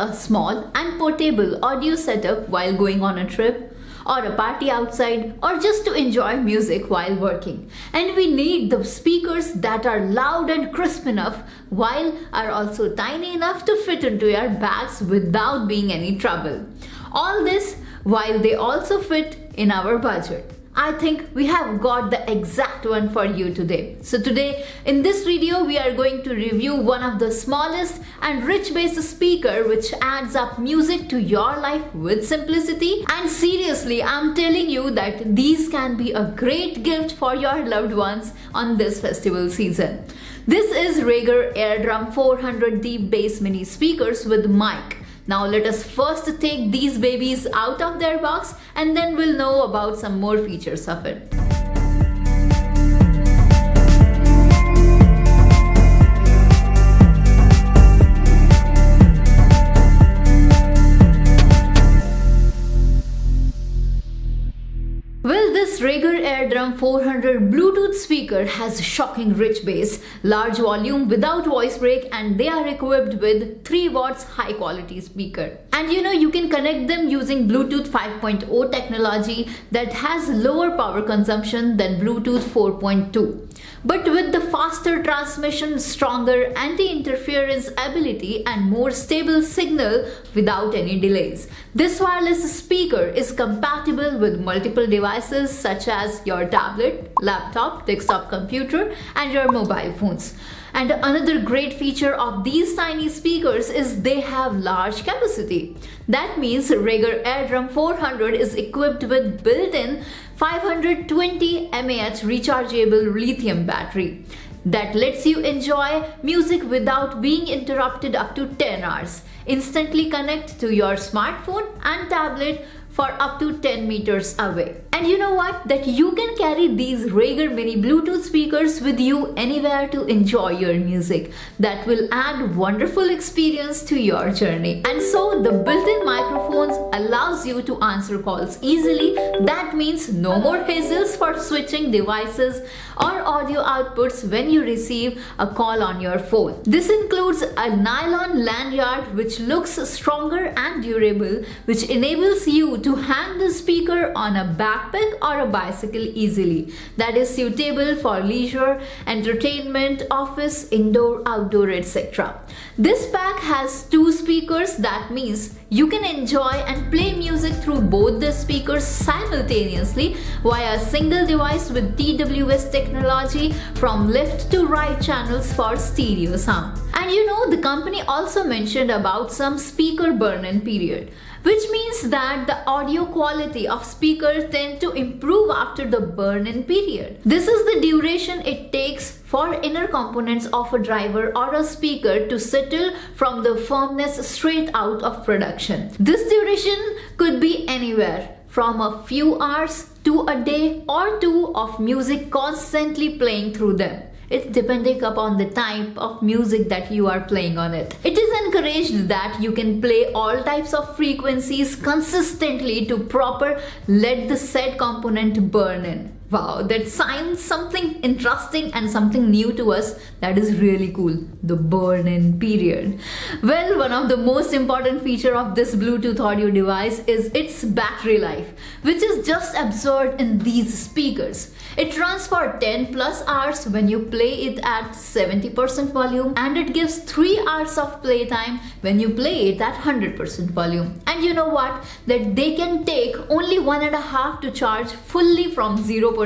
a small and portable audio setup while going on a trip, or a party outside, or just to enjoy music while working. And we need the speakers that are loud and crisp enough while are also tiny enough to fit into your bags without being any trouble. All this while they also fit in our budget. I think we have got the exact one for you today. So today in this video we are going to review one of the smallest and rich bass speaker which adds up music to your life with simplicity. And seriously, I'm telling you that these can be a great gift for your loved ones on this festival season. This is Raegr Airdrum 400D bass mini speakers with mic. Now let us first take these babies out of their box and then we'll know about some more features of it. This Raegr Airdrum 400 Bluetooth speaker has shocking rich bass, large volume without voice break, and they are equipped with 3 watts high quality speaker. And you can connect them using Bluetooth 5.0 technology that has lower power consumption than Bluetooth 4.2. But with the faster transmission, stronger anti-interference ability and more stable signal without any delays. This wireless speaker is compatible with multiple devices such as your tablet, laptop, desktop computer and your mobile phones. And another great feature of these tiny speakers is they have large capacity. That means Raegr Airdrum 400 is equipped with built-in 520 mAh rechargeable lithium battery that lets you enjoy music without being interrupted up to 10 hours. Instantly connect to your smartphone and tablet for up to 10 meters away. And you know what? That you can carry these Raegr mini Bluetooth speakers with you anywhere to enjoy your music. That will add wonderful experience to your journey. And so the built-in microphones allows you to answer calls easily. That means no more hassles for switching devices or audio outputs when you receive a call on your phone. This includes a nylon lanyard which looks stronger and durable, which enables you to hang the speaker on a backpack or a bicycle easily. That is suitable for leisure, entertainment, office, indoor, outdoor, etc. This pack has 2 speakers. That means you can enjoy and play music through both the speakers simultaneously via a single device with TWS technology from left to right channels for stereo sound. And the company also mentioned about some speaker burn-in period, which means that the audio quality of speakers tend to improve after the burn-in period. This is the duration it takes for inner components of a driver or a speaker to settle from the firmness straight out of production. This duration could be anywhere from a few hours to a day or 2 of music constantly playing through them. It's depending upon the type of music that you are playing on it. It is encouraged that you can play all types of frequencies consistently to proper let the said component burn in. Wow, that sounds something interesting and something new to us. That is really cool. The burn-in period. Well, one of the most important feature of this Bluetooth audio device is its battery life, which is just absurd in these speakers. It runs for 10 plus hours when you play it at 70% volume, and it gives 3 hours of playtime when you play it at 100% volume. And you know what? That they can take only 1.5 to charge fully from 0%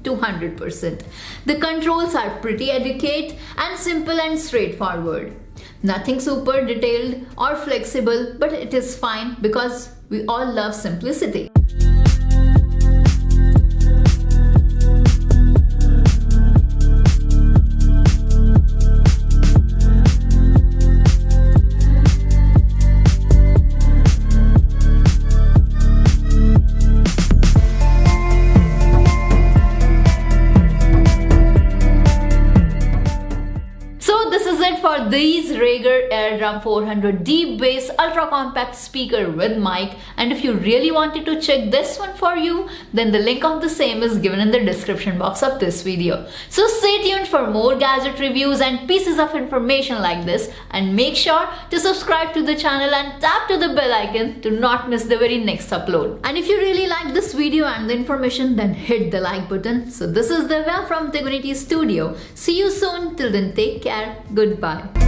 to 100%. The controls are pretty adequate and simple and straightforward. Nothing super detailed or flexible, but it is fine because we all love simplicity. For these Raegr Airdrum 400 deep bass ultra compact speaker with mic, and if you really wanted to check this one for you, then the link of the same is given in the description box of this video. So stay tuned for more gadget reviews and pieces of information like this, and make sure to subscribe to the channel and tap to the bell icon to not miss the very next upload. And if you really like this video and the information, then hit the like button. So this is Divya from Tegonity Studio. See you soon. Till then, take care. Goodbye.